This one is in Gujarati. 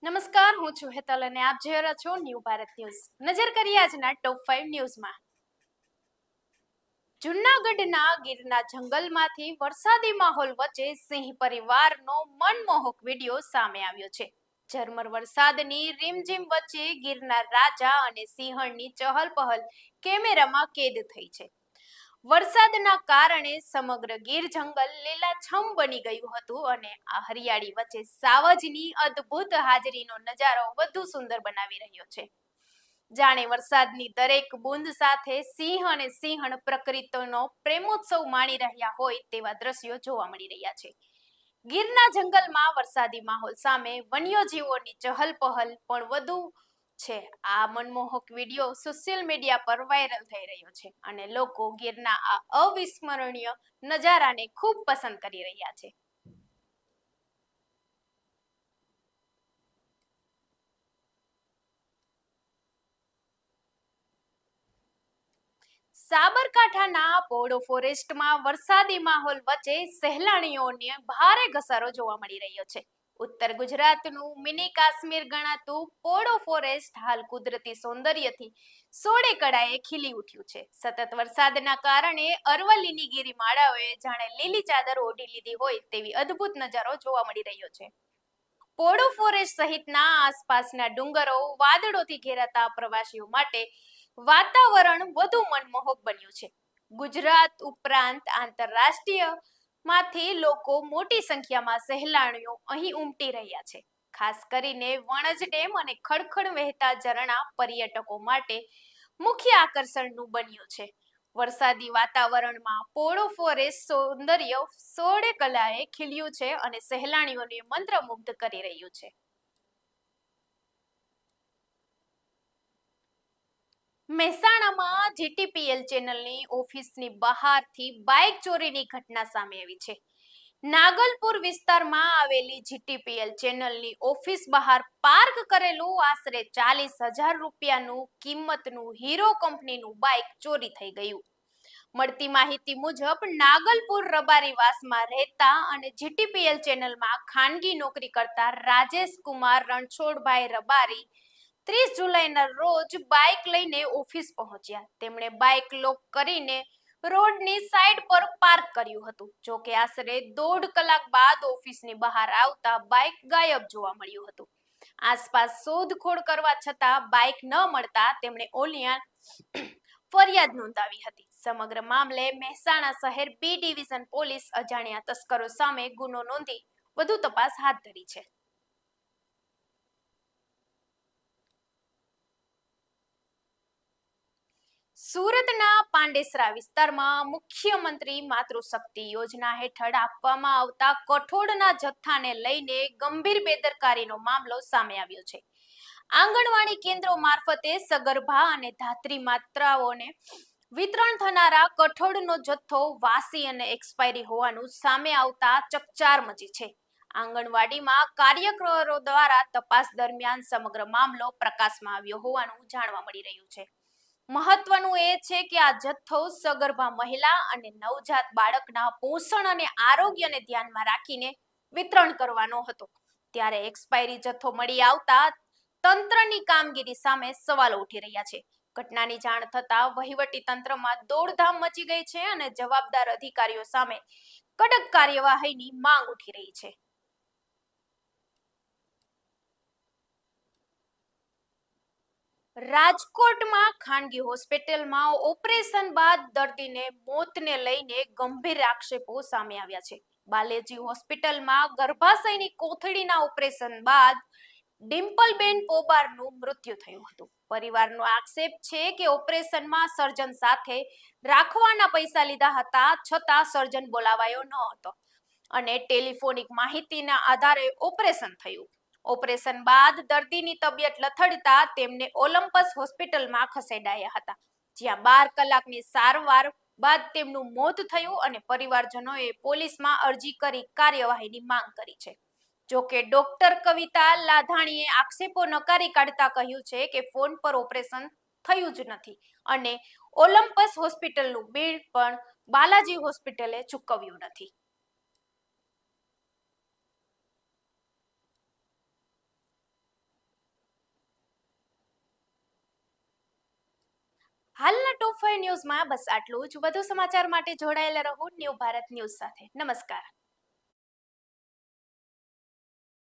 નમસ્કાર, હું છું હેતલ અને આપ જોઈ રહ્યા છો ન્યૂ ભારત ન્યૂઝ. નજર કરીએ આજના ટોપ 5 ન્યૂઝમાં. જૂનાગઢના ગીરના જંગલમાંથી વરસાદી માહોલ વચ્ચે સિંહ પરિવારનો મનમોહક વિડીયો સામે આવ્યો છે. ઝરમર વરસાદની રીમઝીમ વચ્ચે ગીરના રાજા અને સિંહણની ચહલપહલ કેમેરામાં કેદ થઈ છે. વરસાદના કારણે સમગ્ર ગીર જંગલ લીલાછમ બની ગયું હતું અને આ હરિયાળી વચ્ચે સાવજની અદ્ભુત હાજરીનો નજારો વધુ સુંદર બનાવી રહ્યો છે. જાણે વરસાદની દરેક બૂંદ સાથે સિંહ અને સિંહણ પ્રકૃતિનો પ્રેમોત્સવ માણી રહ્યા હોય તેવા દ્રશ્યો જોવા મળી રહ્યા છે. ગીરના જંગલમાં વરસાદી માહોલ સામે વન્યજીવોની ચહલપહલ પણ વધુ છે. આ મનમોહક વિડીયો સોશિયલ મીડિયા પર વાયરલ થઈ રહ્યો છે અને લોકો ગીરના આ અવિસ્મરણીય નજારાને ખૂબ પસંદ કરી રહ્યા છે. સાબરકાંઠાના પોડો ફોરેસ્ટમાં વરસાદી માહોલ વચ્ચે સહેલાણીઓને ભારે ઘસારો જોવા મળી રહ્યો છે. ઉત્તર ગુજરાતનું મિની કાશ્મીર ગણાતું પોડો ફોરેસ્ટ હાલ કુદરતી સૌંદર્યથી સોળે કળાએ ખીલી ઉઠ્યું છે. સતત વરસાદના કારણે અરવલ્લીની ગિરિમાળાઓએ જાણે લીલી ચાદર ઓઢી લીધી હોય તેવી અદ્ભુત નજારો જોવા મળી રહ્યો છે. પોડો ફોરેસ્ટ સહિતના આસપાસના ડુંગરો વાદળોથી ઘેરાતા પ્રવાસીઓ માટે વાતાવરણ વધુ મનમોહક બન્યું છે. ગુજરાત ઉપરાંત આંતરરાષ્ટ્રીય માંથી લોકો મોટી સંખ્યામાં સહેલાણીઓ અહીં ઉમટી રહ્યા છે. ખાસ કરીને વણજ ડેમ અને ખડખડ વહેતા ઝરણા પર્યટકો માટે મુખ્ય આકર્ષણનું બન્યું છે. વરસાદી વાતાવરણમાં પોડો ફોરેસ્ટ સૌંદર્ય સોળે કલાએ ખીલ્યું છે અને સહેલાણીઓને મંત્રમુગ્ધ કરી રહ્યું છે. મહેસાણામાં જીટીપીએલ ચેનલની ઓફિસની બહારથી બાઇક ચોરીની ઘટના સામે આવી છે. નાગલપુર વિસ્તારમાં આવેલી જીટીપીએલ ચેનલની ઓફિસ બહાર પાર્ક કરેલું આશરે 40,000 રૂપિયાનું કિંમતનું હીરો કંપનીનું બાઇક ચોરી થઈ ગયું. મળતી માહિતી મુજબ નાગલપુર રબારીવાસમાં રહેતા અને જીટીપીએલ ચેનલમાં ખાનગી નોકરી કરતા રાજેશ કુમાર રણછોડભાઈ રબારી 30 જુલાઈના રોજ બાઇક લઈને ઓફિસ પહોંચ્યા. તેમણે બાઇક લોક કરીને રોડની સાઈડ પર પાર્ક કર્યું હતું. જો કે આશરે 1.5 કલાક બાદ ઓફિસની બહાર આવતા બાઇક ગાયબ જોવા મળ્યું હતું. આસપાસ શોધખોળ કરવા છતાં બાઇક ન મળતા તેમણે ઓલિયાન ફરિયાદ નોંધાવી હતી. સમગ્ર મામલે મહેસાણા શહેર બી ડિવિઝન પોલીસ અજાણ્યા તસ્કરો સામે ગુનો નોંધી વધુ તપાસ હાથ ધરી છે. સુરતના પાંડેસરા વિસ્તારમાં મુખ્યમંત્રી માતૃશક્તિ યોજના હેઠળ આપવામાં આવતા કઠોળના જથ્થાને લઈને ગંભીર બેદરકારીનો મામલો સામે આવ્યો છે. આંગણવાડી કેન્દ્રો મારફતે સગર્ભા અને ધાત્રી માતાઓને વિતરણ થનારા કઠોળનો જથ્થો વાસી અને એક્સપાયરી હોવાનું સામે આવતા ચકચાર મચી છે. આંગણવાડીમાં કાર્યકરો દ્વારા તપાસ દરમિયાન સમગ્ર મામલો પ્રકાશમાં આવ્યો હોવાનું જાણવા મળી રહ્યું છે. મહત્વનું એ છે કે આ જથ્થો સગર્ભા મહિલા અને નવજાત બાળકના પોષણ અને આરોગ્યને ધ્યાનમાં રાખીને વિતરણ કરવાનો હતો. ત્યારે એક્સપાયરી જથ્થો મળી આવતા તંત્રની કામગીરી સામે સવાલો ઉઠી રહ્યા છે. ઘટનાની જાણ થતા વહીવટી તંત્રમાં દોડધામ મચી ગઈ છે અને જવાબદાર અધિકારીઓ સામે કડક કાર્યવાહીની માંગ ઉઠી રહી છે. રાજકોટમાં ખાનગી હોસ્પિટલમાં ઓપરેશન બાદ દર્દીને મોતને લઈને ગંભીર આક્ષેપો સામે આવ્યા છે. બાલેજી હોસ્પિટલમાં ગર્ભાશયની કોથળીના ઓપરેશન બાદ ડિમ્પલબેન પોબારનું મૃત્યુ થયું હતું. પરિવારનો આક્ષેપ છે કે ઓપરેશનમાં સર્જન સાથે રાખવાના પૈસા લીધા હતા છતાં સર્જન બોલાવાયો ન હતો અને ટેલિફોનિક માહિતીના આધારે ઓપરેશન થયું. ઓપરેશન બાદ દર્દીની તબિયત લથડતા તેમને ઓલિમ્પસ હોસ્પિટલમાં ખસેડાયા હતા, જ્યાં 12 કલાકની સારવાર બાદ તેમનું મોત થયું અને પરિવારજનોએ પોલીસમાં અરજી કરી કાર્યવાહીની માંગ કરી છે. જોકે ડોક્ટર કવિતા લાધાણીએ આક્ષેપો નકારી કાઢતા કહ્યું છે કે ફોન પર ઓપરેશન થયું જ નથી અને ઓલિમ્પસ હોસ્પિટલનું બિલ પણ બાલાજી હોસ્પિટલે ચૂકવ્યું નથી. આજના ટોપ 5 ન્યૂઝમાં બસ આટલું જ. વધુ સમાચાર માટે જોડાયેલા રહો ન્યૂ ભારત ન્યૂઝ સાથે. નમસ્કાર.